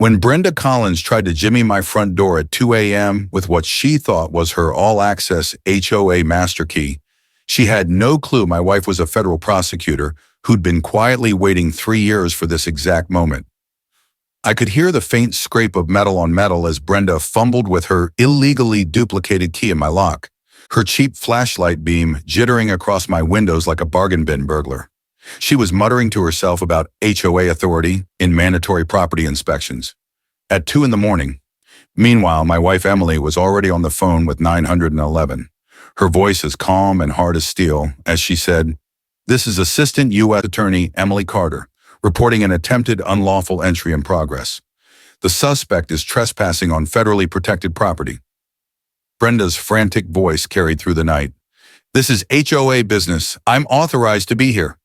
When Brenda Collins tried to jimmy my front door at 2 a.m. with what she thought was her all-access HOA master key, she had no clue my wife was a federal prosecutor who'd been quietly waiting 3 years for this exact moment. I could hear the faint scrape of metal on metal as Brenda fumbled with her illegally duplicated key in my lock, her cheap flashlight beam jittering across my windows like a bargain bin burglar. She was muttering to herself about HOA authority in mandatory property inspections. At 2 in the morning. Meanwhile, my wife Emily was already on the phone with 911. Her voice as calm and hard as steel as she said, "This is Assistant U.S. Attorney Emily Carter, reporting an attempted unlawful entry in progress. The suspect is trespassing on federally protected property." Brenda's frantic voice carried through the night. "This is HOA business. I'm authorized to be here."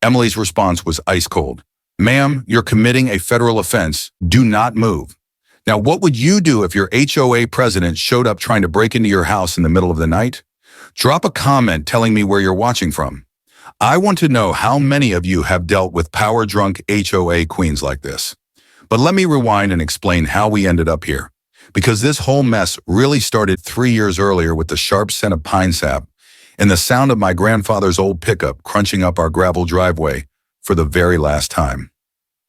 Emily's response was ice cold. "Ma'am, you're committing a federal offense. Do not move." Now, what would you do if your HOA president showed up trying to break into your house in the middle of the night? Drop a comment telling me where you're watching from. I want to know how many of you have dealt with power-drunk HOA queens like this. But let me rewind and explain how we ended up here. Because this whole mess really started 3 years earlier with the sharp scent of pine sap and the sound of my grandfather's old pickup crunching up our gravel driveway for the very last time.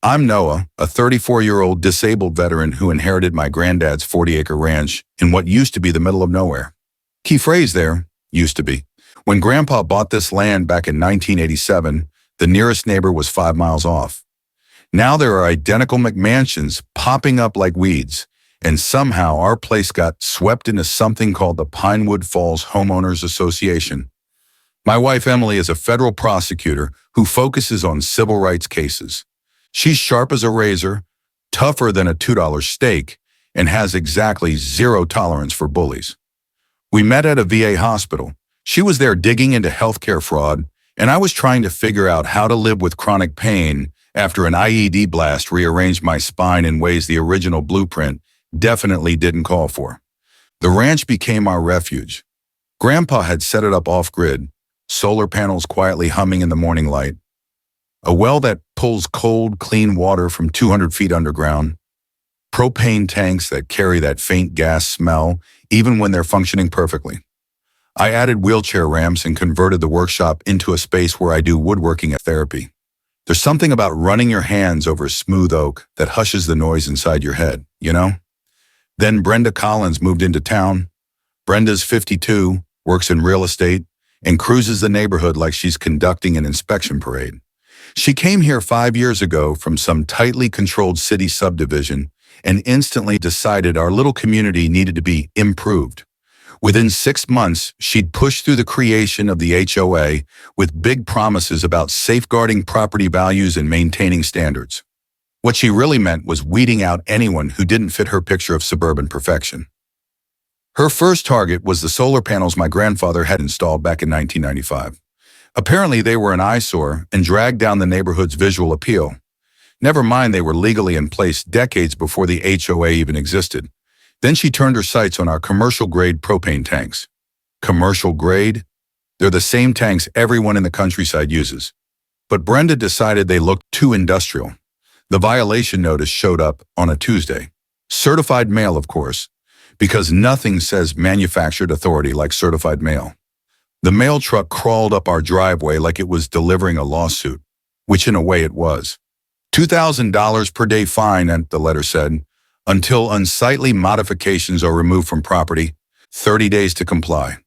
I'm Noah, a 34-year-old disabled veteran who inherited my granddad's 40-acre ranch in what used to be the middle of nowhere. Key phrase there, used to be. When Grandpa bought this land back in 1987, the nearest neighbor was 5 miles off. Now there are identical McMansions popping up like weeds, and somehow our place got swept into something called the Pinewood Falls Homeowners Association. My wife Emily is a federal prosecutor who focuses on civil rights cases. She's sharp as a razor, tougher than a $2 steak, and has exactly zero tolerance for bullies. We met at a VA hospital. She was there digging into healthcare fraud, and I was trying to figure out how to live with chronic pain after an IED blast rearranged my spine in ways the original blueprint definitely didn't call for. The ranch became our refuge. Grandpa had set it up off-grid, solar panels quietly humming in the morning light, a well that pulls cold, clean water from 200 feet underground, propane tanks that carry that faint gas smell even when they're functioning perfectly. I added wheelchair ramps and converted the workshop into a space where I do woodworking and therapy. There's something about running your hands over smooth oak that hushes the noise inside your head, you know? Then Brenda Collins moved into town. Brenda's 52, works in real estate, and cruises the neighborhood like she's conducting an inspection parade. She came here 5 years ago from some tightly controlled city subdivision and instantly decided our little community needed to be improved. Within 6 months, she'd pushed through the creation of the HOA with big promises about safeguarding property values and maintaining standards. What she really meant was weeding out anyone who didn't fit her picture of suburban perfection. Her first target was the solar panels my grandfather had installed back in 1995. Apparently, they were an eyesore and dragged down the neighborhood's visual appeal. Never mind they were legally in place decades before the HOA even existed. Then she turned her sights on our commercial-grade propane tanks. Commercial grade? They're the same tanks everyone in the countryside uses. But Brenda decided they looked too industrial. The violation notice showed up on a Tuesday. Certified mail, of course, because nothing says manufactured authority like certified mail. The mail truck crawled up our driveway like it was delivering a lawsuit, which in a way it was. $2,000 per day fine, and the letter said, until unsightly modifications are removed from property, 30 days to comply.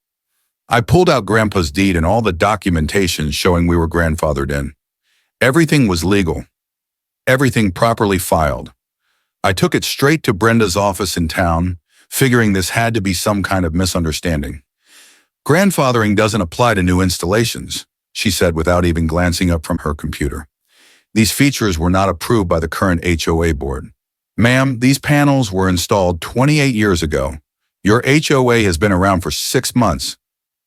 I pulled out Grandpa's deed and all the documentation showing we were grandfathered in. Everything was legal. Everything properly filed. I took it straight to Brenda's office in town, figuring this had to be some kind of misunderstanding. Grandfathering doesn't apply to new installations, she said without even glancing up from her computer. These features were not approved by the current HOA board. Ma'am, these panels were installed 28 years ago. Your HOA has been around for 6 months.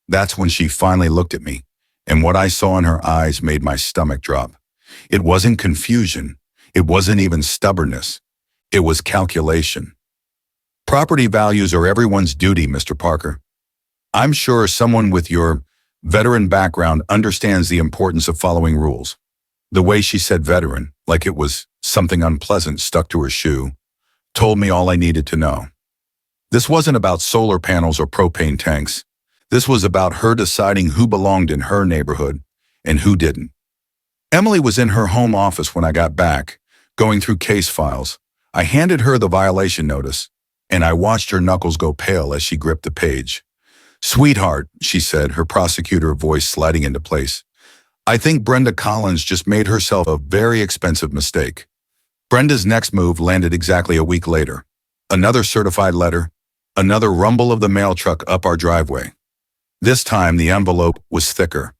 That's when she finally looked at me, and what I saw in her eyes made my stomach drop. It wasn't confusion. It wasn't even stubbornness. It was calculation. Property values are everyone's duty, Mr. Parker. I'm sure someone with your veteran background understands the importance of following rules. The way she said veteran, like it was something unpleasant stuck to her shoe, told me all I needed to know. This wasn't about solar panels or propane tanks. This was about her deciding who belonged in her neighborhood and who didn't. Emily was in her home office when I got back, going through case files. I handed her the violation notice, and I watched her knuckles go pale as she gripped the page. "Sweetheart," she said, her prosecutor voice sliding into place. "I think Brenda Collins just made herself a very expensive mistake." Brenda's next move landed exactly a week later. Another certified letter, another rumble of the mail truck up our driveway. This time the envelope was thicker.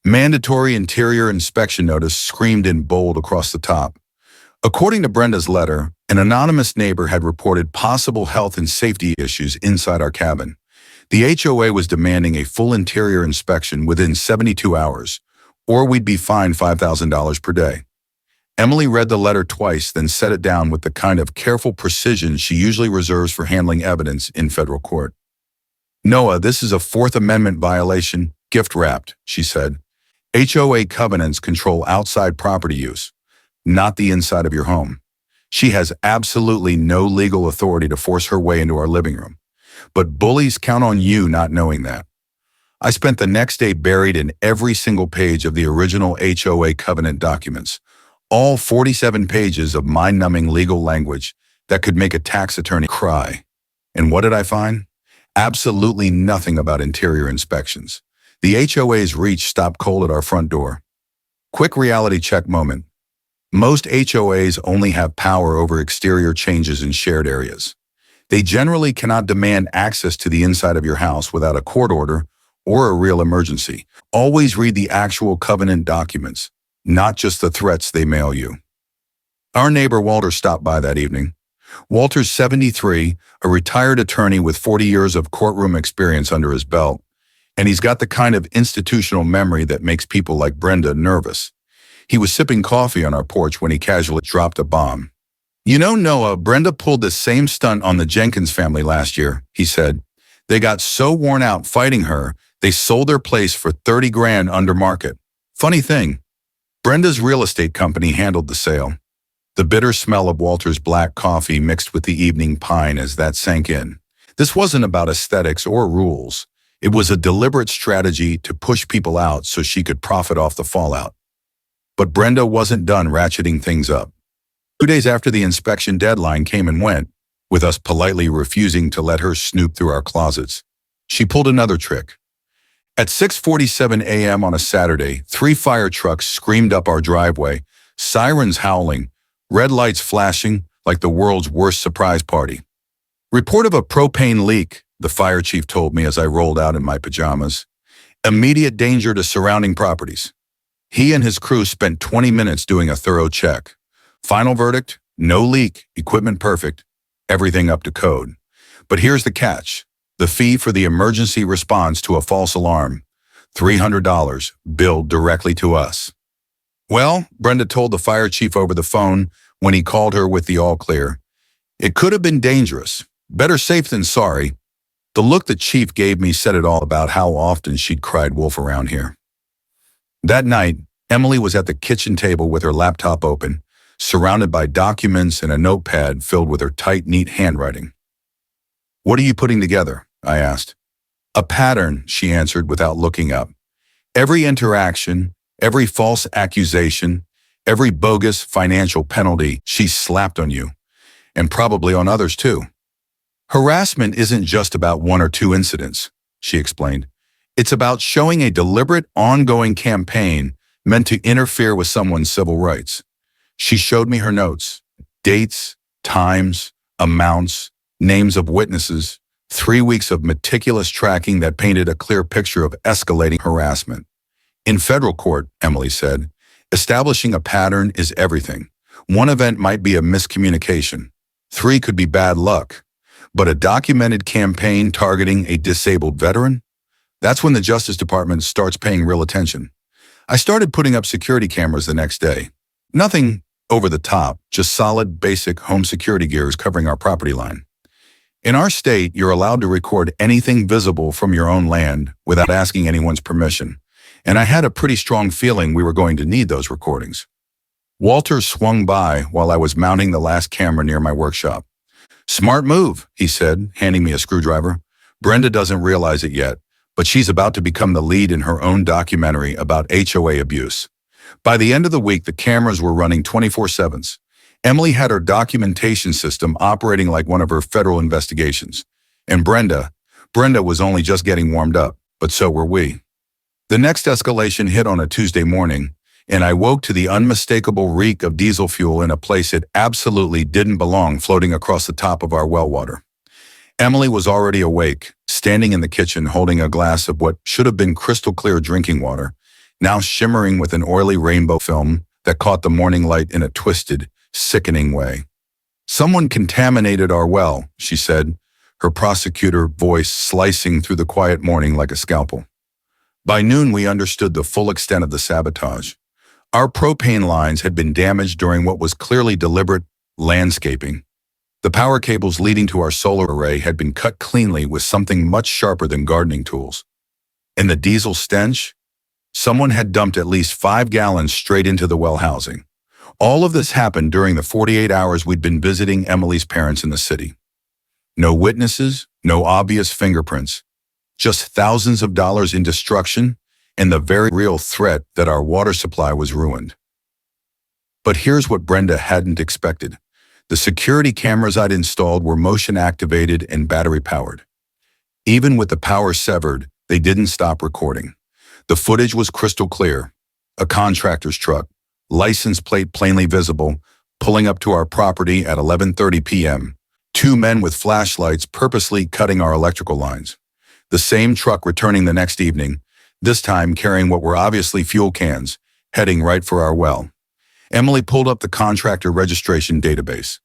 Mandatory interior inspection notice screamed in bold across the top. According to Brenda's letter, an anonymous neighbor had reported possible health and safety issues inside our cabin. The HOA was demanding a full interior inspection within 72 hours, or we'd be fined $5,000 per day. Emily read the letter twice, then set it down with the kind of careful precision she usually reserves for handling evidence in federal court. "Noah, this is a Fourth Amendment violation, gift-wrapped," she said. "HOA covenants control outside property use, not the inside of your home. She has absolutely no legal authority to force her way into our living room. But bullies count on you not knowing that." I spent the next day buried in every single page of the original HOA covenant documents, all 47 pages of mind-numbing legal language that could make a tax attorney cry. And what did I find? Absolutely nothing about interior inspections. The HOA's reach stopped cold at our front door. Quick reality check moment. Most HOAs only have power over exterior changes in shared areas. They generally cannot demand access to the inside of your house without a court order or a real emergency. Always read the actual covenant documents, not just the threats they mail you. Our neighbor Walter stopped by that evening. Walter's 73, a retired attorney with 40 years of courtroom experience under his belt, and he's got the kind of institutional memory that makes people like Brenda nervous. He was sipping coffee on our porch when he casually dropped a bomb. "You know, Noah, Brenda pulled the same stunt on the Jenkins family last year," he said. "They got so worn out fighting her, they sold their place for 30 grand under market. Funny thing, Brenda's real estate company handled the sale." The bitter smell of Walter's black coffee mixed with the evening pine as that sank in. This wasn't about aesthetics or rules. It was a deliberate strategy to push people out so she could profit off the fallout. But Brenda wasn't done ratcheting things up. 2 days after the inspection deadline came and went, with us politely refusing to let her snoop through our closets, she pulled another trick. At 6:47 a.m. on a Saturday, 3 fire trucks screamed up our driveway, sirens howling, red lights flashing like the world's worst surprise party. "Report of a propane leak," the fire chief told me as I rolled out in my pajamas. "Immediate danger to surrounding properties." He and his crew spent 20 minutes doing a thorough check. Final verdict: no leak, equipment perfect, everything up to code. But here's the catch: the fee for the emergency response to a false alarm, $300, billed directly to us. "Well," Brenda told the fire chief over the phone when he called her with the all clear, "it could have been dangerous. Better safe than sorry." The look the chief gave me said it all about how often she'd cried wolf around here. That night, Emily was at the kitchen table with her laptop open, surrounded by documents and a notepad filled with her tight, neat handwriting. "What are you putting together?" I asked. "A pattern," she answered without looking up. "Every interaction, every false accusation, every bogus financial penalty she slapped on you, and probably on others too. Harassment isn't just about 1 or 2 incidents," she explained. "It's about showing a deliberate, ongoing campaign meant to interfere with someone's civil rights." She showed me her notes, dates, times, amounts, names of witnesses, 3 weeks of meticulous tracking that painted a clear picture of escalating harassment. "In federal court," Emily said, "establishing a pattern is everything. 1 event might be a miscommunication. 3 could be bad luck. But a documented campaign targeting a disabled veteran? That's when the Justice Department starts paying real attention." I started putting up security cameras the next day. Nothing over the top, just solid, basic home security gears covering our property line. In our state, you're allowed to record anything visible from your own land without asking anyone's permission, and I had a pretty strong feeling we were going to need those recordings. Walter swung by while I was mounting the last camera near my workshop. Smart move, he said, handing me a screwdriver. Brenda doesn't realize it yet, but she's about to become the lead in her own documentary about HOA abuse. By the end of the week, the cameras were running 24/7s. Emily had her documentation system operating like one of her federal investigations. And Brenda was only just getting warmed up, but so were we. The next escalation hit on a Tuesday morning, and I woke to the unmistakable reek of diesel fuel in a place it absolutely didn't belong floating across the top of our well water. Emily was already awake, standing in the kitchen holding a glass of what should have been crystal clear drinking water, now shimmering with an oily rainbow film that caught the morning light in a twisted, sickening way. Someone contaminated our well, she said, her prosecutor voice slicing through the quiet morning like a scalpel. By noon, we understood the full extent of the sabotage. Our propane lines had been damaged during what was clearly deliberate landscaping. The power cables leading to our solar array had been cut cleanly with something much sharper than gardening tools. And the diesel stench? Someone had dumped at least 5 gallons straight into the well housing. All of this happened during the 48 hours we'd been visiting Emily's parents in the city. No witnesses, no obvious fingerprints, just thousands of dollars in destruction and the very real threat that our water supply was ruined. But here's what Brenda hadn't expected. The security cameras I'd installed were motion-activated and battery-powered. Even with the power severed, they didn't stop recording. The footage was crystal clear. A contractor's truck, license plate plainly visible, pulling up to our property at 11:30 p.m. 2 men with flashlights purposely cutting our electrical lines. The same truck returning the next evening, this time carrying what were obviously fuel cans, heading right for our well. Emily pulled up the contractor registration database.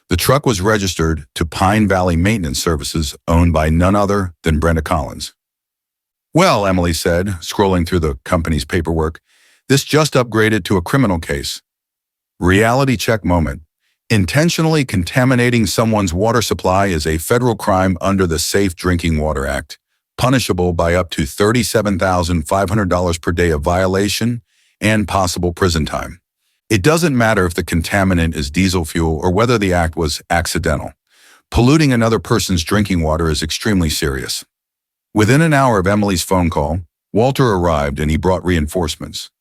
The truck was registered to Pine Valley Maintenance Services, owned by none other than Brenda Collins. Well, Emily said, scrolling through the company's paperwork, this just upgraded to a criminal case. Reality check moment. Intentionally contaminating someone's water supply is a federal crime under the Safe Drinking Water Act, punishable by up to $37,500 per day of violation and possible prison time. It doesn't matter if the contaminant is diesel fuel or whether the act was accidental. Polluting another person's drinking water is extremely serious. Within an hour of Emily's phone call, Walter arrived and he brought reinforcements.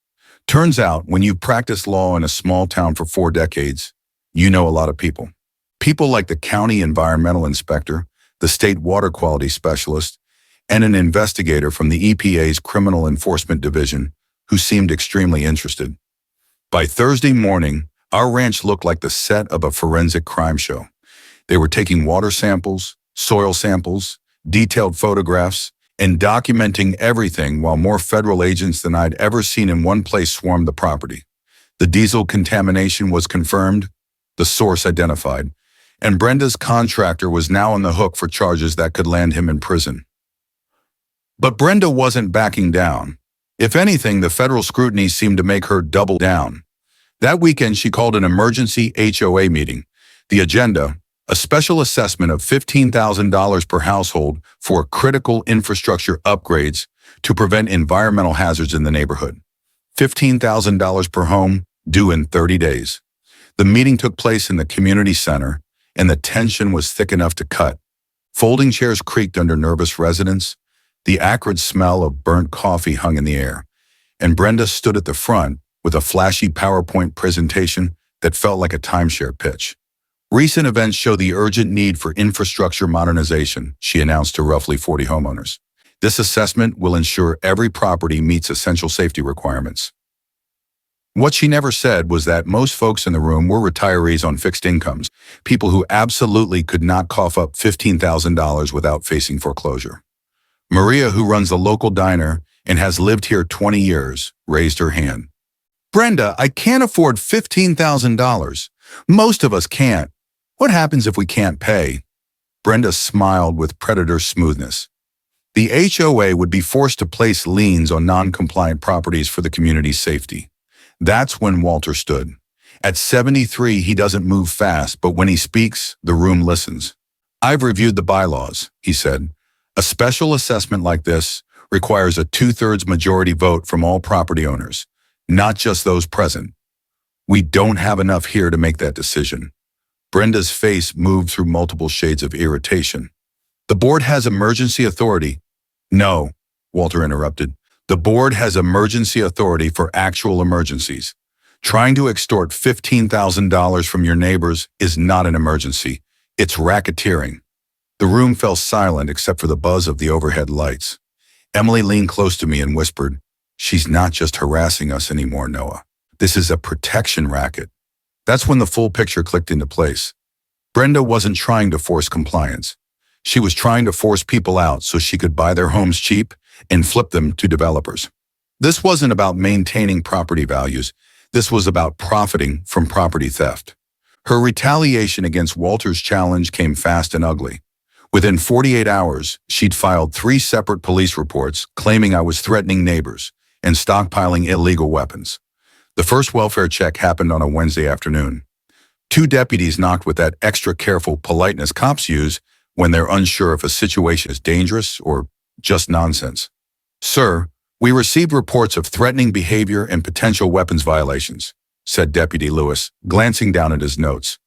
Turns out, when you've practiced law in a small town for 4 decades, you know a lot of people. People like the county environmental inspector, the state water quality specialist, and an investigator from the EPA's Criminal Enforcement Division who seemed extremely interested. By Thursday morning, our ranch looked like the set of a forensic crime show. They were taking water samples, soil samples, detailed photographs, and documenting everything while more federal agents than I'd ever seen in one place swarmed the property. The diesel contamination was confirmed, the source identified, and Brenda's contractor was now on the hook for charges that could land him in prison. But Brenda wasn't backing down. If anything, the federal scrutiny seemed to make her double down. That weekend, she called an emergency HOA meeting. The agenda, a special assessment of $15,000 per household for critical infrastructure upgrades to prevent environmental hazards in the neighborhood. $15,000 per home, due in 30 days. The meeting took place in the community center, and the tension was thick enough to cut. Folding chairs creaked under nervous residents. The acrid smell of burnt coffee hung in the air, and Brenda stood at the front with a flashy PowerPoint presentation that felt like a timeshare pitch. Recent events show the urgent need for infrastructure modernization, she announced to roughly 40 homeowners. This assessment will ensure every property meets essential safety requirements. What she never said was that most folks in the room were retirees on fixed incomes, people who absolutely could not cough up $15,000 without facing foreclosure. Maria, who runs the local diner and has lived here 20 years, raised her hand. Brenda, I can't afford $15,000. Most of us can't. What happens if we can't pay? Brenda smiled with predator smoothness. The HOA would be forced to place liens on non-compliant properties for the community's safety. That's when Walter stood. At 73, he doesn't move fast, but when he speaks, the room listens. I've reviewed the bylaws, he said. A special assessment like this requires a 2/3 majority vote from all property owners, not just those present. We don't have enough here to make that decision. Brenda's face moved through multiple shades of irritation. The board has emergency authority. No, Walter interrupted. The board has emergency authority for actual emergencies. Trying to extort $15,000 from your neighbors is not an emergency. It's racketeering. The room fell silent except for the buzz of the overhead lights. Emily leaned close to me and whispered, "She's not just harassing us anymore, Noah. This is a protection racket." That's when the full picture clicked into place. Brenda wasn't trying to force compliance. She was trying to force people out so she could buy their homes cheap and flip them to developers. This wasn't about maintaining property values. This was about profiting from property theft. Her retaliation against Walter's challenge came fast and ugly. Within 48 hours, she'd filed 3 separate police reports claiming I was threatening neighbors and stockpiling illegal weapons. The first welfare check happened on a Wednesday afternoon. 2 deputies knocked with that extra careful politeness cops use when they're unsure if a situation is dangerous or just nonsense. "Sir, we received reports of threatening behavior and potential weapons violations," said Deputy Lewis, glancing down at his notes.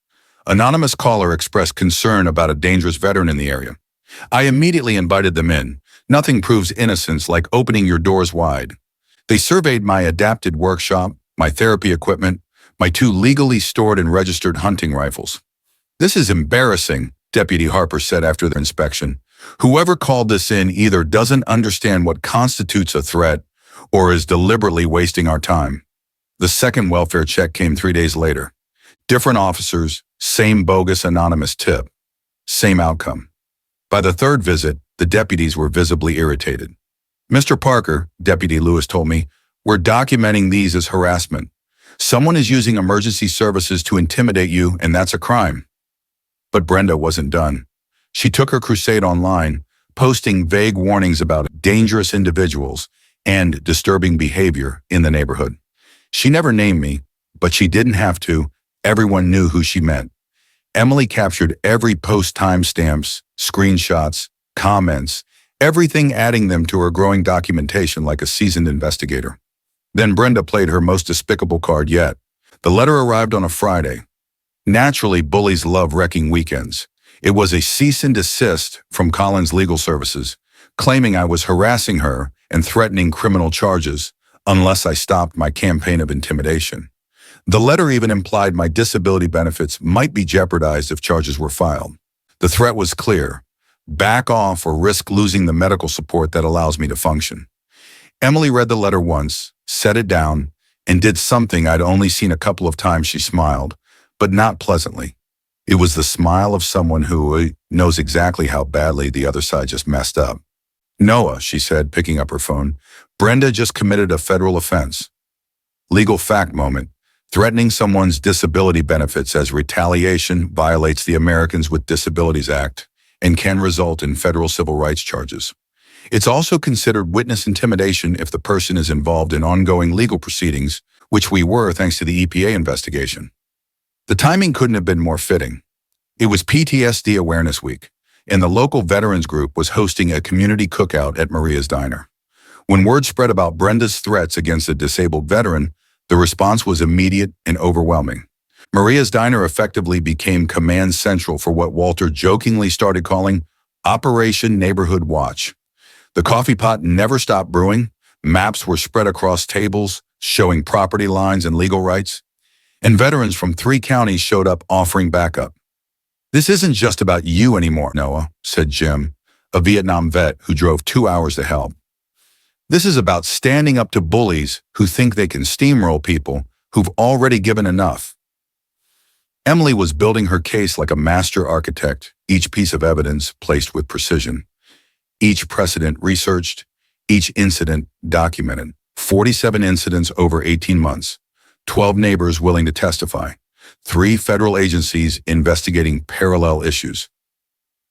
Anonymous caller expressed concern about a dangerous veteran in the area. I immediately invited them in. Nothing proves innocence like opening your doors wide. They surveyed my adapted workshop, my therapy equipment, my 2 legally stored and registered hunting rifles. "This is embarrassing," Deputy Harper said after their inspection. "Whoever called this in either doesn't understand what constitutes a threat or is deliberately wasting our time." The second welfare check came 3 days later. Different officers, same bogus anonymous tip, same outcome. By the third visit, the deputies were visibly irritated. "Mr. Parker," Deputy Lewis told me, "we're documenting these as harassment. Someone is using emergency services to intimidate you, and that's a crime." But Brenda wasn't done. She took her crusade online, posting vague warnings about dangerous individuals and disturbing behavior in the neighborhood. She never named me, but she didn't have to. Everyone knew who she meant. Emily captured every post timestamps, screenshots, comments, everything, adding them to her growing documentation like a seasoned investigator. Then Brenda played her most despicable card yet. The letter arrived on a Friday. Naturally, bullies love wrecking weekends. It was a cease and desist from Collins Legal Services, claiming I was harassing her and threatening criminal charges unless I stopped my campaign of intimidation. The letter even implied my disability benefits might be jeopardized if charges were filed. The threat was clear: back off or risk losing the medical support that allows me to function. Emily read the letter once, set it down, and did something I'd only seen a couple of times. She smiled, but not pleasantly. It was the smile of someone who knows exactly how badly the other side just messed up. "Noah," she said, picking up her phone, "Brenda just committed a federal offense." Legal fact moment. Threatening someone's disability benefits as retaliation violates the Americans with Disabilities Act and can result in federal civil rights charges. It's also considered witness intimidation if the person is involved in ongoing legal proceedings, which we were thanks to the EPA investigation. The timing couldn't have been more fitting. It was PTSD Awareness Week, and the local veterans group was hosting a community cookout at Maria's Diner. When word spread about Brenda's threats against a disabled veteran, the response was immediate and overwhelming. Maria's Diner effectively became command central for what Walter jokingly started calling Operation Neighborhood Watch. The coffee pot never stopped brewing. Maps were spread across tables, showing property lines and legal rights. And veterans from 3 counties showed up offering backup. "This isn't just about you anymore, Noah," said Jim, a Vietnam vet who drove 2 hours to help. "This is about standing up to bullies who think they can steamroll people who've already given enough." Emily was building her case like a master architect, each piece of evidence placed with precision. Each precedent researched, each incident documented. 47 incidents over 18 months, 12 neighbors willing to testify, 3 federal agencies investigating parallel issues.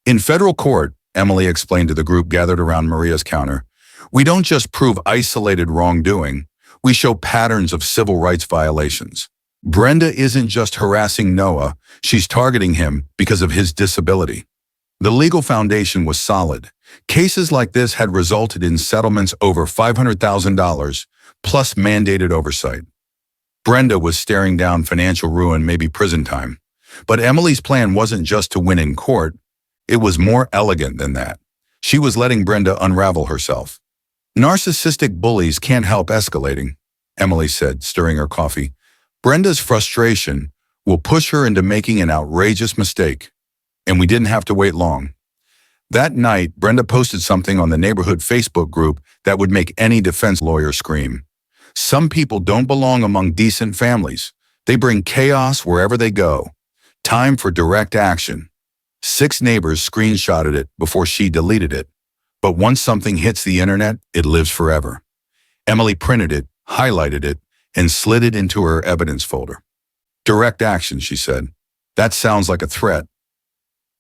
In federal court, Emily explained to the group gathered around Maria's counter, "We don't just prove isolated wrongdoing, we show patterns of civil rights violations. Brenda isn't just harassing Noah, she's targeting him because of his disability." The legal foundation was solid. Cases like this had resulted in settlements over $500,000, plus mandated oversight. Brenda was staring down financial ruin, maybe prison time. But Emily's plan wasn't just to win in court. It was more elegant than that. She was letting Brenda unravel herself. Narcissistic bullies can't help escalating, Emily said, stirring her coffee. Brenda's frustration will push her into making an outrageous mistake. And we didn't have to wait long. That night, Brenda posted something on the neighborhood Facebook group that would make any defense lawyer scream. Some people don't belong among decent families. They bring chaos wherever they go. Time for direct action. 6 neighbors screenshotted it before she deleted it. But once something hits the internet, it lives forever. Emily printed it, highlighted it, and slid it into her evidence folder. Direct action, she said. That sounds like a threat.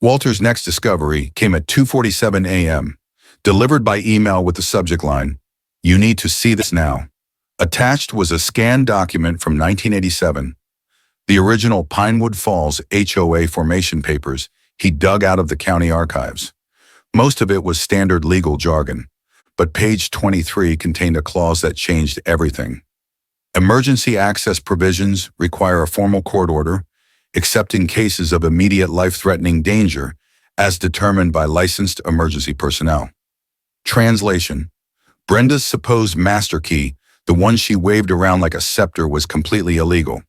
Walter's next discovery came at 2:47 a.m., delivered by email with the subject line, "You need to see this now." Attached was a scanned document from 1987, the original Pinewood Falls HOA formation papers he dug out of the county archives. Most of it was standard legal jargon, but page 23 contained a clause that changed everything. Emergency access provisions require a formal court order, except in cases of immediate life-threatening danger, as determined by licensed emergency personnel. Translation: Brenda's supposed master key, the one she waved around like a scepter, was completely illegal.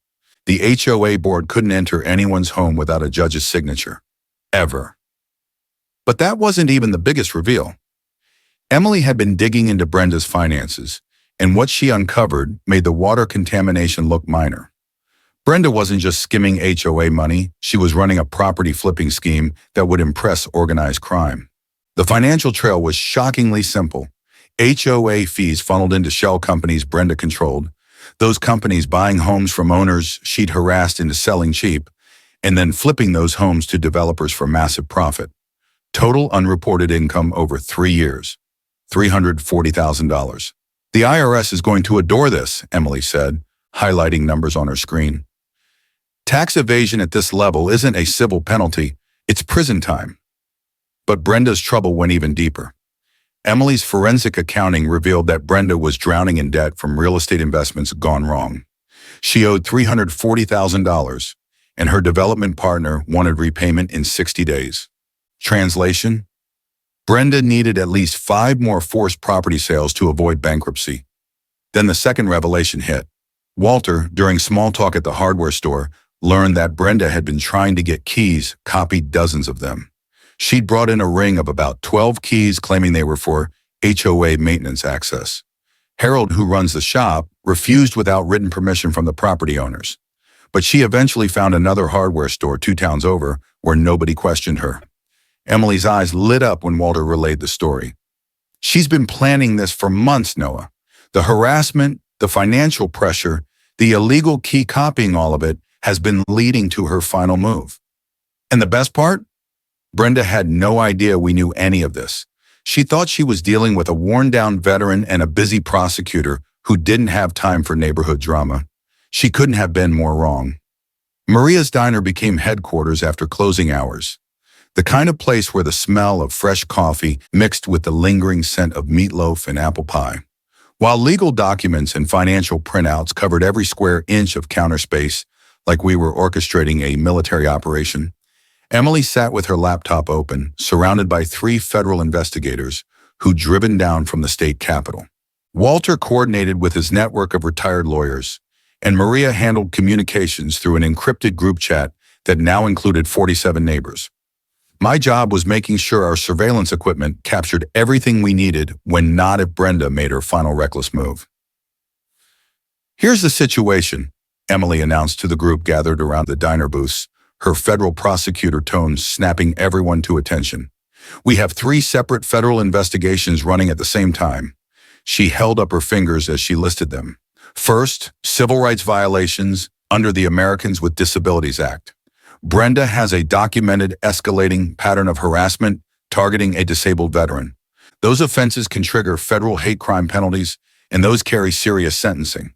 The HOA board couldn't enter anyone's home without a judge's signature. Ever. But that wasn't even the biggest reveal. Emily had been digging into Brenda's finances, and what she uncovered made the water contamination look minor. Brenda wasn't just skimming HOA money, she was running a property flipping scheme that would impress organized crime. The financial trail was shockingly simple. HOA fees funneled into shell companies Brenda controlled, those companies buying homes from owners she'd harassed into selling cheap, and then flipping those homes to developers for massive profit. Total unreported income over 3 years, $340,000. The IRS is going to adore this, Emily said, highlighting numbers on her screen. Tax evasion at this level isn't a civil penalty, it's prison time. But Brenda's trouble went even deeper. Emily's forensic accounting revealed that Brenda was drowning in debt from real estate investments gone wrong. She owed $340,000, and her development partner wanted repayment in 60 days. Translation: Brenda needed at least 5 more forced property sales to avoid bankruptcy. Then the second revelation hit. Walter, during small talk at the hardware store, learned that Brenda had been trying to get keys, copied dozens of them. She'd brought in a ring of about 12 keys claiming they were for HOA maintenance access. Harold, who runs the shop, refused without written permission from the property owners. But she eventually found another hardware store 2 towns over where nobody questioned her. Emily's eyes lit up when Walter relayed the story. She's been planning this for months, Noah. The harassment, the financial pressure, the illegal key copying, all of it has been leading to her final move. And the best part? Brenda had no idea we knew any of this. She thought she was dealing with a worn-down veteran and a busy prosecutor who didn't have time for neighborhood drama. She couldn't have been more wrong. Maria's Diner became headquarters after closing hours. The kind of place where the smell of fresh coffee mixed with the lingering scent of meatloaf and apple pie. While legal documents and financial printouts covered every square inch of counter space, like we were orchestrating a military operation, Emily sat with her laptop open, surrounded by 3 federal investigators who'd driven down from the state capitol. Walter coordinated with his network of retired lawyers, and Maria handled communications through an encrypted group chat that now included 47 neighbors. My job was making sure our surveillance equipment captured everything we needed when not if Brenda made her final reckless move. "Here's the situation," Emily announced to the group gathered around the diner booths, her federal prosecutor tone snapping everyone to attention. "We have 3 separate federal investigations running at the same time." She held up her fingers as she listed them. First, civil rights violations under the Americans with Disabilities Act. Brenda has a documented escalating pattern of harassment targeting a disabled veteran. Those offenses can trigger federal hate crime penalties, and those carry serious sentencing.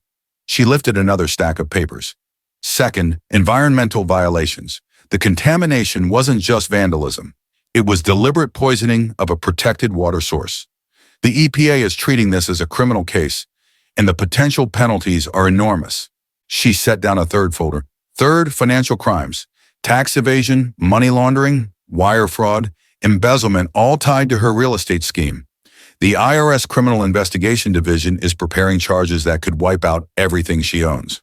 She lifted another stack of papers. Second, environmental violations. The contamination wasn't just vandalism. It was deliberate poisoning of a protected water source. The EPA is treating this as a criminal case, and the potential penalties are enormous. She set down a third folder. Third, financial crimes. Tax evasion, money laundering, wire fraud, embezzlement, all tied to her real estate scheme. The IRS Criminal Investigation Division is preparing charges that could wipe out everything she owns.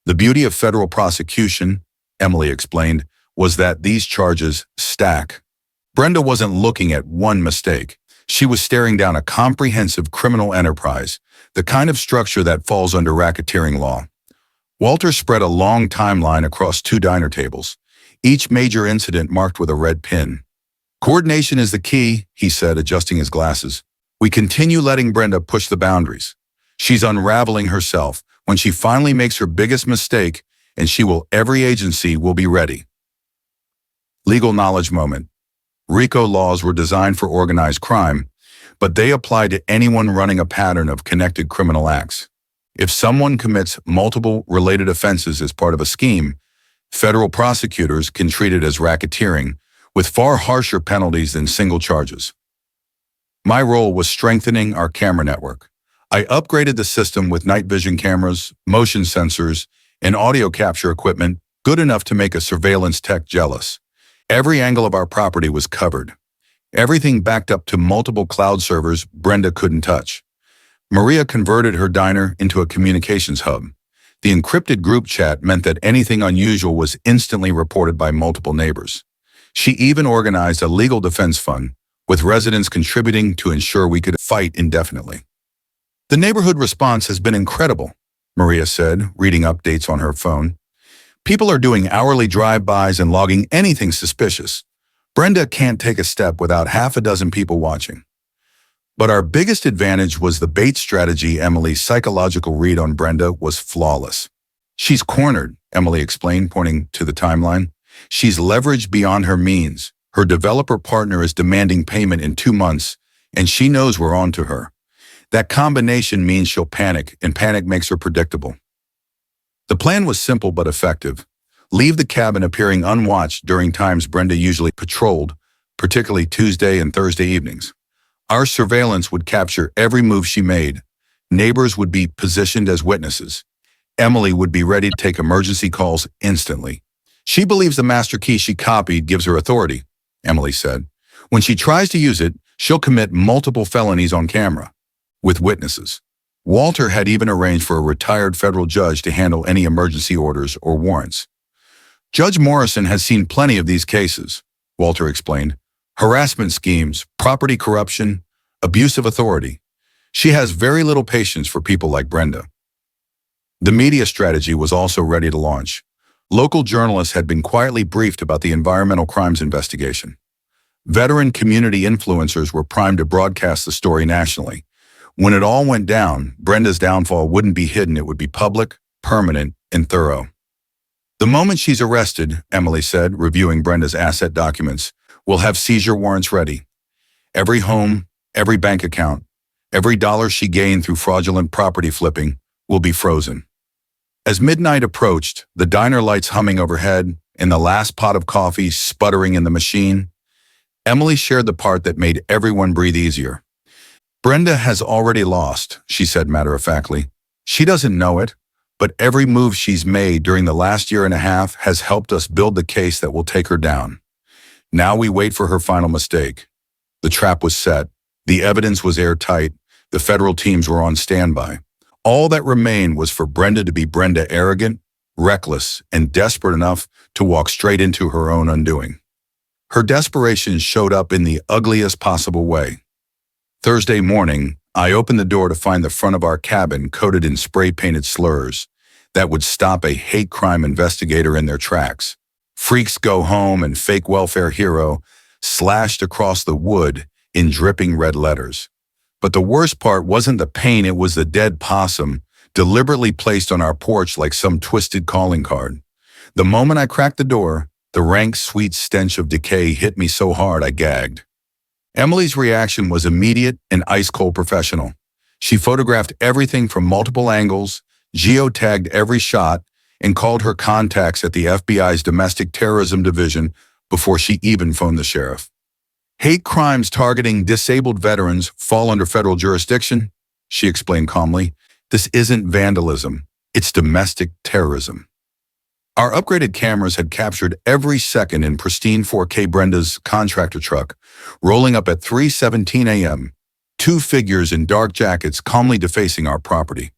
The beauty of federal prosecution, Emily explained, was that these charges stack. Brenda wasn't looking at one mistake. She was staring down a comprehensive criminal enterprise, the kind of structure that falls under racketeering law. Walter spread a long timeline across 2 diner tables, each major incident marked with a red pin. Coordination is the key, he said, adjusting his glasses. We continue letting Brenda push the boundaries. She's unraveling herself. When she finally makes her biggest mistake, and every agency will be ready. Legal knowledge moment. RICO laws were designed for organized crime, but they apply to anyone running a pattern of connected criminal acts. If someone commits multiple related offenses as part of a scheme, federal prosecutors can treat it as racketeering, with far harsher penalties than single charges. My role was strengthening our camera network. I upgraded the system with night vision cameras, motion sensors, and audio capture equipment good enough to make a surveillance tech jealous. Every angle of our property was covered. Everything backed up to multiple cloud servers Brenda couldn't touch. Maria converted her diner into a communications hub. The encrypted group chat meant that anything unusual was instantly reported by multiple neighbors. She even organized a legal defense fund, with residents contributing to ensure we could fight indefinitely. The neighborhood response has been incredible, Maria said, reading updates on her phone. People are doing hourly drive-bys and logging anything suspicious. Brenda can't take a step without half a dozen people watching. But our biggest advantage was the bait strategy. Emily's psychological read on Brenda was flawless. She's cornered, Emily explained, pointing to the timeline. She's leveraged beyond her means. Her developer partner is demanding payment in 2 months, and she knows we're on to her. That combination means she'll panic, and panic makes her predictable. The plan was simple but effective. Leave the cabin appearing unwatched during times Brenda usually patrolled, particularly Tuesday and Thursday evenings. Our surveillance would capture every move she made. Neighbors would be positioned as witnesses. Emily would be ready to take emergency calls instantly. She believes the master key she copied gives her authority, Emily said. When she tries to use it, she'll commit multiple felonies on camera, with witnesses. Walter had even arranged for a retired federal judge to handle any emergency orders or warrants. Judge Morrison has seen plenty of these cases, Walter explained. Harassment schemes, property corruption, abuse of authority. She has very little patience for people like Brenda. The media strategy was also ready to launch. Local journalists had been quietly briefed about the environmental crimes investigation. Veteran community influencers were primed to broadcast the story nationally. When it all went down, Brenda's downfall wouldn't be hidden, it would be public, permanent, and thorough. The moment she's arrested, Emily said, reviewing Brenda's asset documents, we'll have seizure warrants ready. Every home, every bank account, every dollar she gained through fraudulent property flipping will be frozen. As midnight approached, the diner lights humming overhead and the last pot of coffee sputtering in the machine, Emily shared the part that made everyone breathe easier. Brenda has already lost, she said matter-of-factly. She doesn't know it, but every move she's made during the last year and a half has helped us build the case that will take her down. Now we wait for her final mistake. The trap was set. The evidence was airtight. The federal teams were on standby. All that remained was for Brenda to be Brenda, arrogant, reckless, and desperate enough to walk straight into her own undoing. Her desperation showed up in the ugliest possible way. Thursday morning, I opened the door to find the front of our cabin coated in spray-painted slurs that would stop a hate crime investigator in their tracks. Freaks go home and fake welfare hero slashed across the wood in dripping red letters. But the worst part wasn't the pain, it was the dead possum deliberately placed on our porch like some twisted calling card. The moment I cracked the door, the rank, sweet stench of decay hit me so hard I gagged. Emily's reaction was immediate and ice-cold professional. She photographed everything from multiple angles, geotagged every shot, and called her contacts at the FBI's Domestic Terrorism Division before she even phoned the sheriff. Hate crimes targeting disabled veterans fall under federal jurisdiction, she explained calmly. This isn't vandalism, it's domestic terrorism. Our upgraded cameras had captured every second in pristine 4K Brenda's contractor truck, rolling up at 3:17 a.m., two figures in dark jackets calmly defacing our property.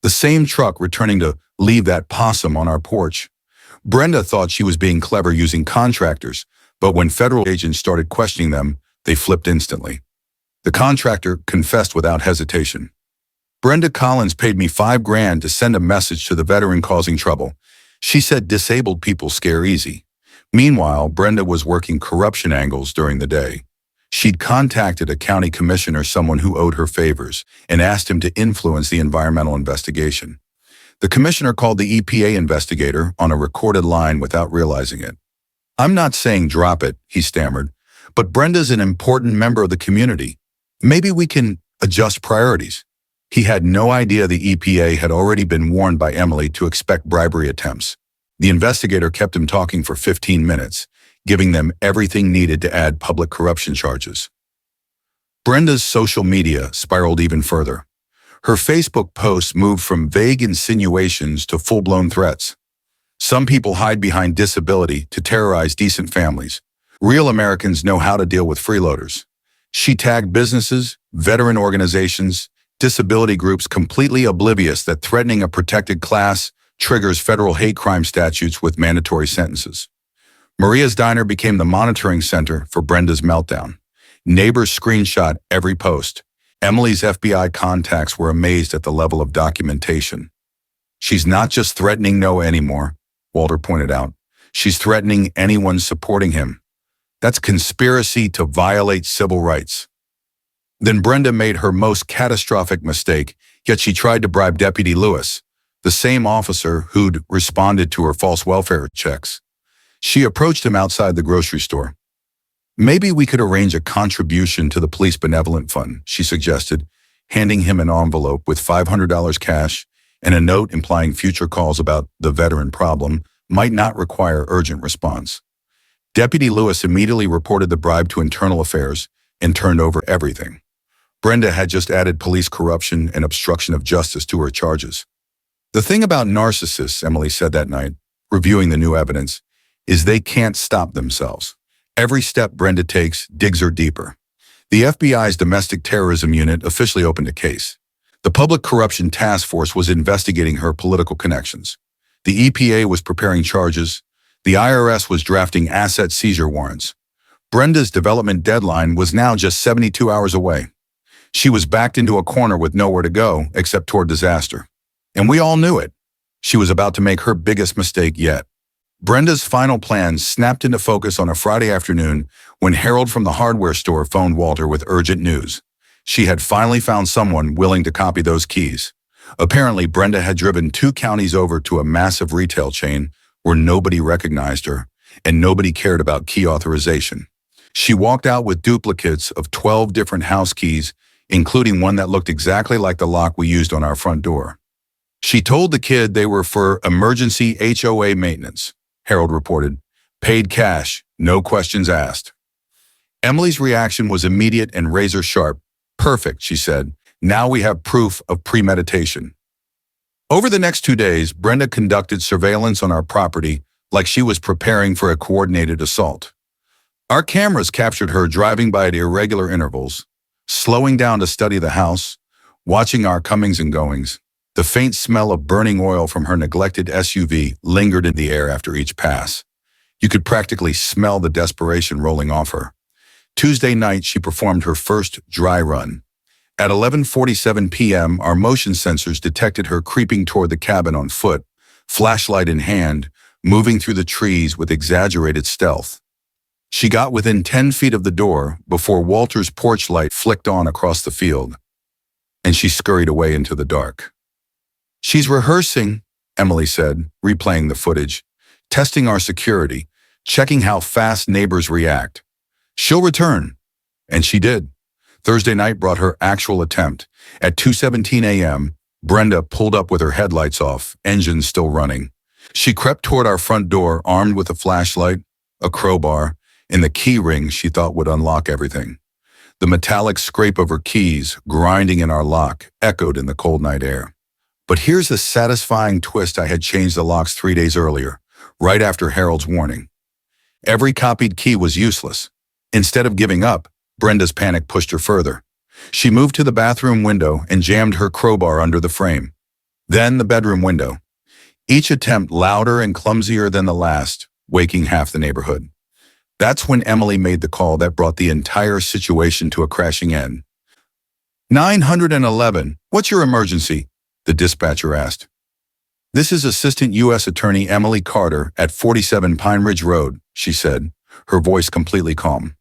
The same truck returning to leave that possum on our porch. Brenda thought she was being clever using contractors, but when federal agents started questioning them, they flipped instantly. The contractor confessed without hesitation. Brenda Collins paid me $5,000 to send a message to the veteran causing trouble. She said disabled people scare easy. Meanwhile, Brenda was working corruption angles during the day. She'd contacted a county commissioner, someone who owed her favors, and asked him to influence the environmental investigation. The commissioner called the EPA investigator on a recorded line without realizing it. "I'm not saying drop it," he stammered, "but Brenda's an important member of the community. Maybe we can adjust priorities." He had no idea the EPA had already been warned by Emily to expect bribery attempts. The investigator kept him talking for 15 minutes, giving them everything needed to add public corruption charges. Brenda's social media spiraled even further. Her Facebook posts moved from vague insinuations to full-blown threats. Some people hide behind disability to terrorize decent families. Real Americans know how to deal with freeloaders. She tagged businesses, veteran organizations, disability groups, completely oblivious that threatening a protected class triggers federal hate crime statutes with mandatory sentences. Maria's Diner became the monitoring center for Brenda's meltdown. Neighbors screenshot every post. Emily's FBI contacts were amazed at the level of documentation. "She's not just threatening Noah anymore," Walter pointed out. "She's threatening anyone supporting him. That's conspiracy to violate civil rights." Then Brenda made her most catastrophic mistake, yet she tried to bribe Deputy Lewis, the same officer who'd responded to her false welfare checks. She approached him outside the grocery store. "Maybe we could arrange a contribution to the police benevolent fund," she suggested, handing him an envelope with $500 cash and a note implying future calls about the veteran problem might not require urgent response. Deputy Lewis immediately reported the bribe to Internal Affairs and turned over everything. Brenda had just added police corruption and obstruction of justice to her charges. "The thing about narcissists," Emily said that night, reviewing the new evidence, "is they can't stop themselves. Every step Brenda takes digs her deeper." The FBI's Domestic Terrorism Unit officially opened a case. The Public Corruption Task Force was investigating her political connections. The EPA was preparing charges. The IRS was drafting asset seizure warrants. Brenda's development deadline was now just 72 hours away. She was backed into a corner with nowhere to go except toward disaster. And we all knew it. She was about to make her biggest mistake yet. Brenda's final plan snapped into focus on a Friday afternoon when Harold from the hardware store phoned Walter with urgent news. She had finally found someone willing to copy those keys. Apparently, Brenda had driven 2 counties over to a massive retail chain where nobody recognized her and nobody cared about key authorization. She walked out with duplicates of 12 different house keys, including one that looked exactly like the lock we used on our front door. She told the kid they were for emergency HOA maintenance, Harold reported. "Paid cash, no questions asked." Emily's reaction was immediate and razor sharp. "Perfect," she said. "Now we have proof of premeditation." Over the next 2 days, Brenda conducted surveillance on our property like she was preparing for a coordinated assault. Our cameras captured her driving by at irregular intervals, slowing down to study the house, watching our comings and goings. The faint smell of burning oil from her neglected SUV lingered in the air after each pass. You could practically smell the desperation rolling off her. Tuesday night, she performed her first dry run. At 11:47 p.m., our motion sensors detected her creeping toward the cabin on foot, flashlight in hand, moving through the trees with exaggerated stealth. She got within 10 feet of the door before Walter's porch light flicked on across the field, and she scurried away into the dark. "She's rehearsing," Emily said, replaying the footage, "testing our security, checking how fast neighbors react. She'll return." And she did. Thursday night brought her actual attempt. At 2:17 a.m., Brenda pulled up with her headlights off, engines still running. She crept toward our front door armed with a flashlight, a crowbar, and the key ring she thought would unlock everything. The metallic scrape of her keys, grinding in our lock, echoed in the cold night air. But here's the satisfying twist: I had changed the locks 3 days earlier. right after Harold's warning. Every copied key was useless. Instead of giving up, Brenda's panic pushed her further. She moved to the bathroom window and jammed her crowbar under the frame. Then the bedroom window. Each attempt louder and clumsier than the last, waking half the neighborhood. That's when Emily made the call that brought the entire situation to a crashing end. 911, what's your emergency? The dispatcher asked. This is Assistant U.S. Attorney Emily Carter at 47 Pine Ridge Road, she said, her voice completely calm.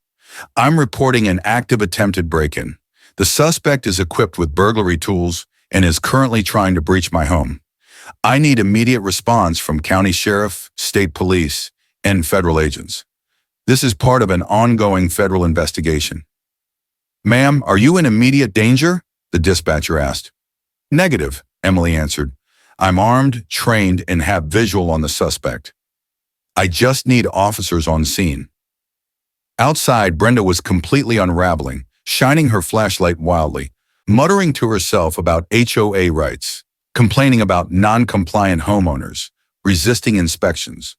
I'm reporting an active attempted break-in. The suspect is equipped with burglary tools and is currently trying to breach my home. I need immediate response from county sheriff, state police, and federal agents. This is part of an ongoing federal investigation. Ma'am, are you in immediate danger? The dispatcher asked. Negative, Emily answered. I'm armed, trained, and have visual on the suspect. I just need officers on scene. Outside, Brenda was completely unraveling, shining her flashlight wildly, muttering to herself about HOA rights, complaining about non-compliant homeowners, resisting inspections,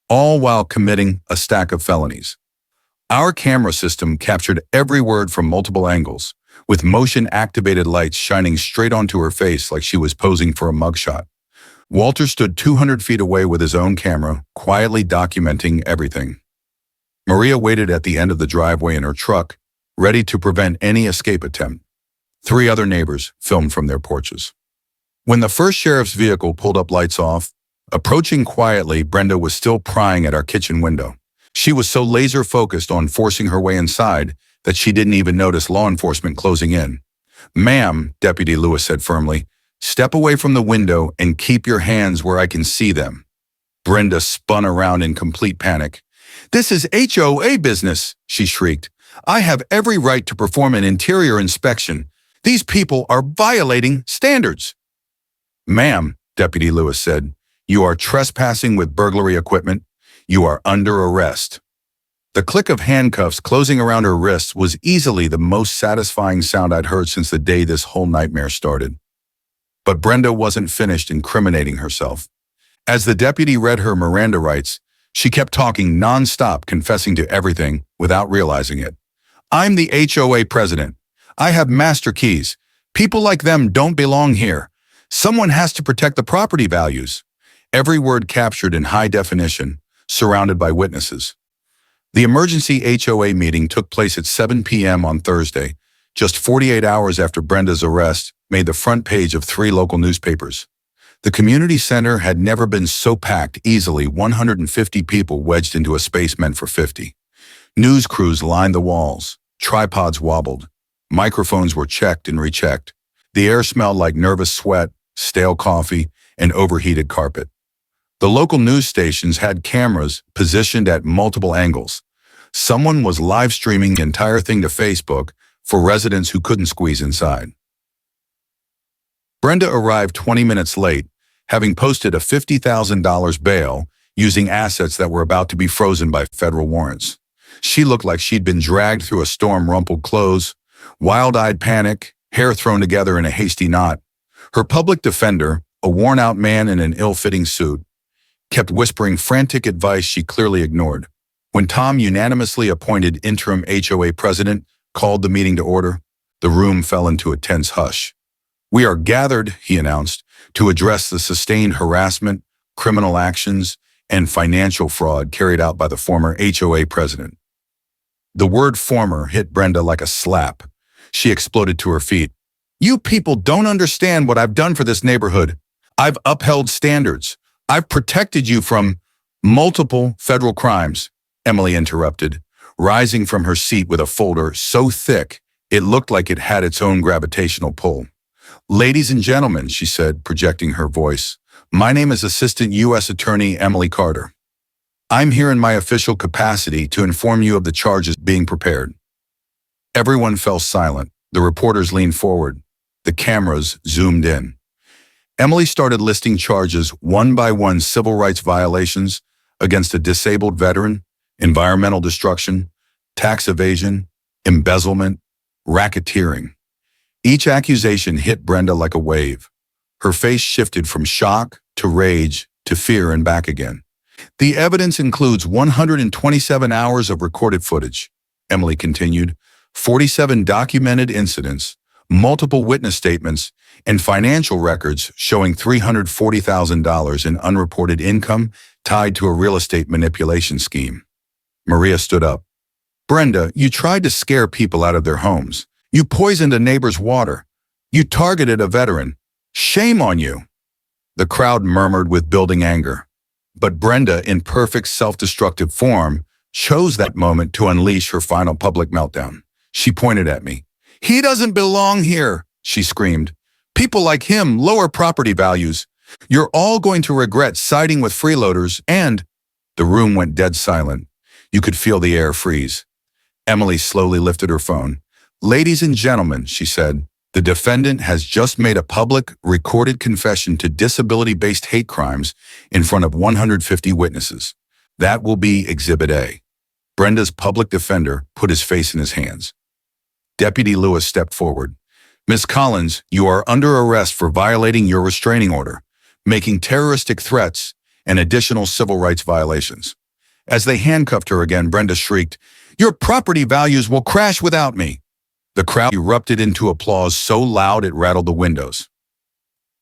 all while committing a stack of felonies. Our camera system captured every word from multiple angles, with motion-activated lights shining straight onto her face like she was posing for a mugshot. Walter stood 200 feet away with his own camera, quietly documenting everything. Maria waited at the end of the driveway in her truck, ready to prevent any escape attempt. 3 other neighbors filmed from their porches. When the first sheriff's vehicle pulled up, lights off, approaching quietly, Brenda was still prying at our kitchen window. She was so laser-focused on forcing her way inside that she didn't even notice law enforcement closing in. Ma'am, Deputy Lewis said firmly, step away from the window and keep your hands where I can see them. Brenda spun around in complete panic. This is HOA business, she shrieked. I have every right to perform an interior inspection. These people are violating standards. Ma'am, Deputy Lewis said, you are trespassing with burglary equipment. You are under arrest. The click of handcuffs closing around her wrists was easily the most satisfying sound I'd heard since the day this whole nightmare started. But Brenda wasn't finished incriminating herself. As the deputy read her Miranda rights, she kept talking nonstop, confessing to everything without realizing it. I'm the HOA president. I have master keys. People like them don't belong here. Someone has to protect the property values. Every word captured in high definition, surrounded by witnesses. The emergency HOA meeting took place at 7 p.m. on Thursday, just 48 hours after Brenda's arrest made the front page of 3 local newspapers. The community center had never been so packed, easily 150 people wedged into a space meant for 50. News crews lined the walls, tripods wobbled, microphones were checked and rechecked. The air smelled like nervous sweat, stale coffee, and overheated carpet. The local news stations had cameras positioned at multiple angles. Someone was live streaming the entire thing to Facebook for residents who couldn't squeeze inside. Brenda arrived 20 minutes late, having posted a $50,000 bail using assets that were about to be frozen by federal warrants. She looked like she'd been dragged through a storm, rumpled clothes, wild-eyed panic, hair thrown together in a hasty knot. Her public defender, a worn-out man in an ill-fitting suit, kept whispering frantic advice she clearly ignored. When Tom, unanimously appointed interim HOA president, called the meeting to order, the room fell into a tense hush. We are gathered, he announced, to address the sustained harassment, criminal actions, and financial fraud carried out by the former HOA president. The word former hit Brenda like a slap. She exploded to her feet. You people don't understand what I've done for this neighborhood. I've upheld standards. I've protected you from multiple federal crimes, Emily interrupted, rising from her seat with a folder so thick it looked like it had its own gravitational pull. Ladies and gentlemen, she said, projecting her voice, my name is Assistant U.S. Attorney Emily Carter. I'm here in my official capacity to inform you of the charges being prepared. Everyone fell silent. The reporters leaned forward. The cameras zoomed in. Emily started listing charges one by one: civil rights violations against a disabled veteran, environmental destruction, tax evasion, embezzlement, racketeering. Each accusation hit Brenda like a wave. Her face shifted from shock to rage to fear and back again. The evidence includes 127 hours of recorded footage, Emily continued, 47 documented incidents, multiple witness statements, and financial records showing $340,000 in unreported income tied to a real estate manipulation scheme. Maria stood up. Brenda, you tried to scare people out of their homes. You poisoned a neighbor's water. You targeted a veteran. Shame on you. The crowd murmured with building anger. But Brenda, in perfect self-destructive form, chose that moment to unleash her final public meltdown. She pointed at me. He doesn't belong here, she screamed. People like him lower property values. You're all going to regret siding with freeloaders and… The room went dead silent. You could feel the air freeze. Emily slowly lifted her phone. Ladies and gentlemen, she said, the defendant has just made a public, recorded confession to disability-based hate crimes in front of 150 witnesses. That will be Exhibit A. Brenda's public defender put his face in his hands. Deputy Lewis stepped forward. Ms. Collins, you are under arrest for violating your restraining order, making terroristic threats, and additional civil rights violations. As they handcuffed her again, Brenda shrieked, Your property values will crash without me. The crowd erupted into applause so loud it rattled the windows.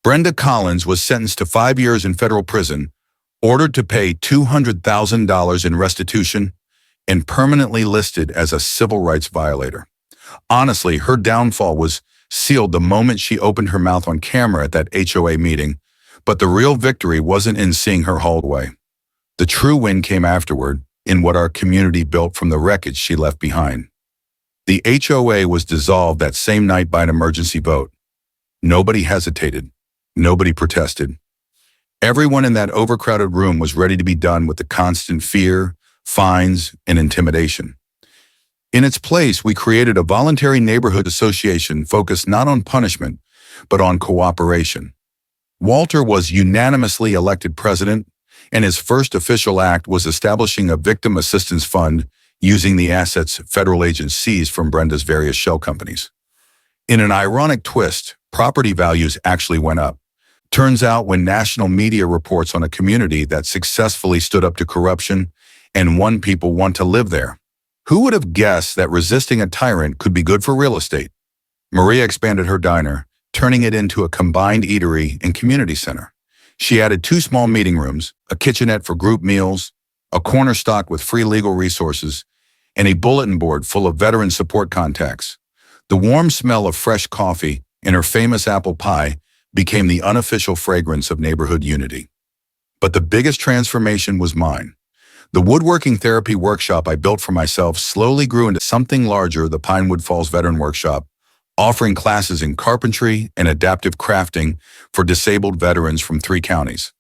Brenda Collins was sentenced to 5 years in federal prison, ordered to pay $200,000 in restitution, and permanently listed as a civil rights violator. Honestly, her downfall was sealed the moment she opened her mouth on camera at that HOA meeting, but the real victory wasn't in seeing her hauled away. The true win came afterward, in what our community built from the wreckage she left behind. The HOA was dissolved that same night by an emergency vote. Nobody hesitated. Nobody protested. Everyone in that overcrowded room was ready to be done with the constant fear, fines, and intimidation. In its place, we created a voluntary neighborhood association focused not on punishment, but on cooperation. Walter was unanimously elected president, and his first official act was establishing a victim assistance fund using the assets federal agents seized from Brenda's various shell companies. In an ironic twist, property values actually went up. Turns out when national media reports on a community that successfully stood up to corruption and won people want to live there, who would have guessed that resisting a tyrant could be good for real estate? Maria expanded her diner, turning it into a combined eatery and community center. She added 2 small meeting rooms, a kitchenette for group meals, a corner stocked with free legal resources, and a bulletin board full of veteran support contacts. The warm smell of fresh coffee and her famous apple pie became the unofficial fragrance of neighborhood unity. But the biggest transformation was mine. The woodworking therapy workshop I built for myself slowly grew into something larger, the Pinewood Falls Veteran Workshop, offering classes in carpentry and adaptive crafting for disabled veterans from 3 counties.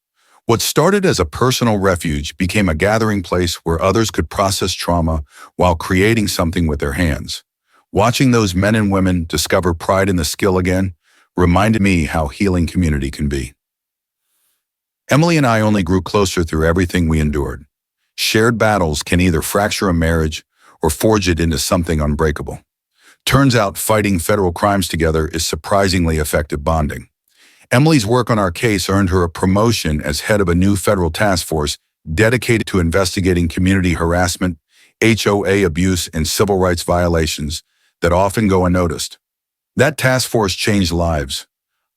What started as a personal refuge became a gathering place where others could process trauma while creating something with their hands. Watching those men and women discover pride in the skill again reminded me how healing community can be. Emily and I only grew closer through everything we endured. Shared battles can either fracture a marriage or forge it into something unbreakable. Turns out fighting federal crimes together is surprisingly effective bonding. Emily's work on our case earned her a promotion as head of a new federal task force dedicated to investigating community harassment, HOA abuse, and civil rights violations that often go unnoticed. That task force changed lives.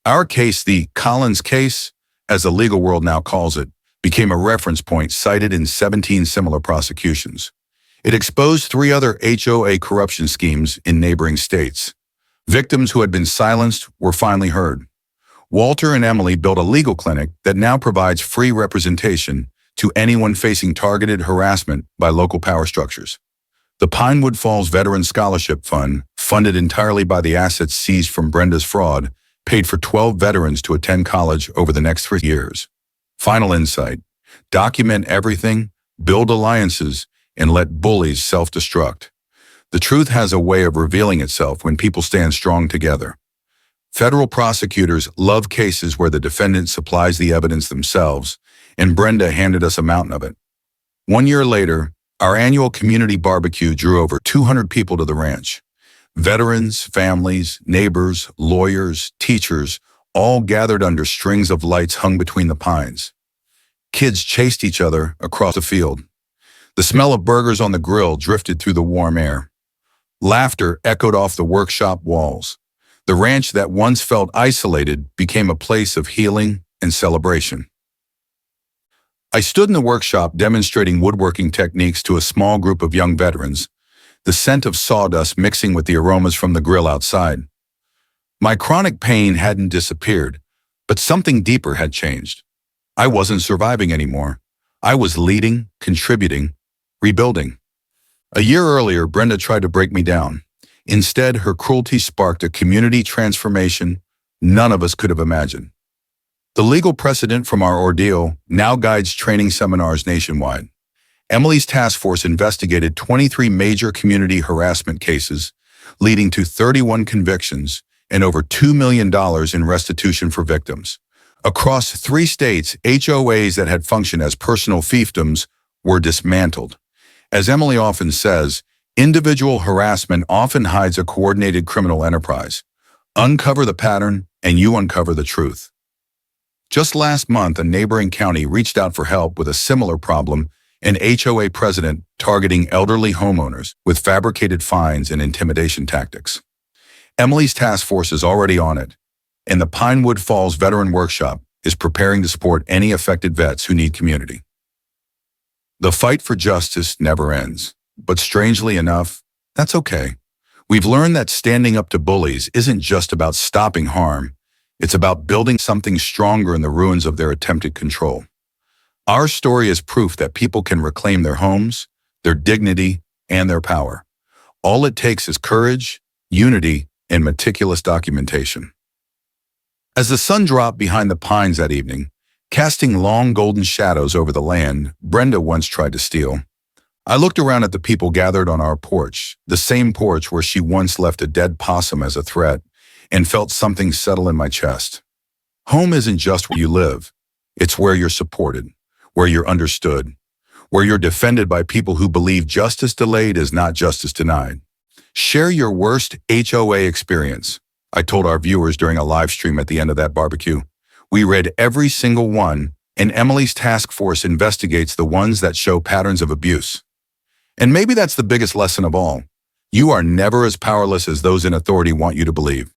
Our case, the Collins case, as the legal world now calls it, became a reference point cited in 17 similar prosecutions. It exposed 3 other HOA corruption schemes in neighboring states. Victims who had been silenced were finally heard. Walter and Emily built a legal clinic that now provides free representation to anyone facing targeted harassment by local power structures. The Pinewood Falls Veteran Scholarship Fund, funded entirely by the assets seized from Brenda's fraud, paid for 12 veterans to attend college over the next 3 years. Final insight: document everything, build alliances, and let bullies self-destruct. The truth has a way of revealing itself when people stand strong together. Federal prosecutors love cases where the defendant supplies the evidence themselves, and Brenda handed us a mountain of it. 1 year later, our annual community barbecue drew over 200 people to the ranch. Veterans, families, neighbors, lawyers, teachers, all gathered under strings of lights hung between the pines. Kids chased each other across the field. The smell of burgers on the grill drifted through the warm air. Laughter echoed off the workshop walls. The ranch that once felt isolated became a place of healing and celebration. I stood in the workshop demonstrating woodworking techniques to a small group of young veterans, the scent of sawdust mixing with the aromas from the grill outside. My chronic pain hadn't disappeared, but something deeper had changed. I wasn't surviving anymore. I was leading, contributing, rebuilding. A year earlier, Brenda tried to break me down. Instead, her cruelty sparked a community transformation none of us could have imagined. The legal precedent from our ordeal now guides training seminars nationwide. Emily's task force investigated 23 major community harassment cases, leading to 31 convictions and over $2 million in restitution for victims. Across 3 states, HOAs that had functioned as personal fiefdoms were dismantled. As Emily often says, individual harassment often hides a coordinated criminal enterprise. Uncover the pattern, and you uncover the truth. Just last month, a neighboring county reached out for help with a similar problem, an HOA president targeting elderly homeowners with fabricated fines and intimidation tactics. Emily's task force is already on it, and the Pinewood Falls Veteran Workshop is preparing to support any affected vets who need community. The fight for justice never ends, but strangely enough, that's okay. We've learned that standing up to bullies isn't just about stopping harm, it's about building something stronger in the ruins of their attempted control. Our story is proof that people can reclaim their homes, their dignity, and their power. All it takes is courage, unity, and meticulous documentation. As the sun dropped behind the pines that evening, casting long golden shadows over the land Brenda once tried to steal, I looked around at the people gathered on our porch, the same porch where she once left a dead possum as a threat, and felt something settle in my chest. Home isn't just where you live, it's where you're supported, where you're understood, where you're defended by people who believe justice delayed is not justice denied. Share your worst HOA experience, I told our viewers during a live stream at the end of that barbecue. We read every single one, and Emily's task force investigates the ones that show patterns of abuse. And maybe that's the biggest lesson of all. You are never as powerless as those in authority want you to believe.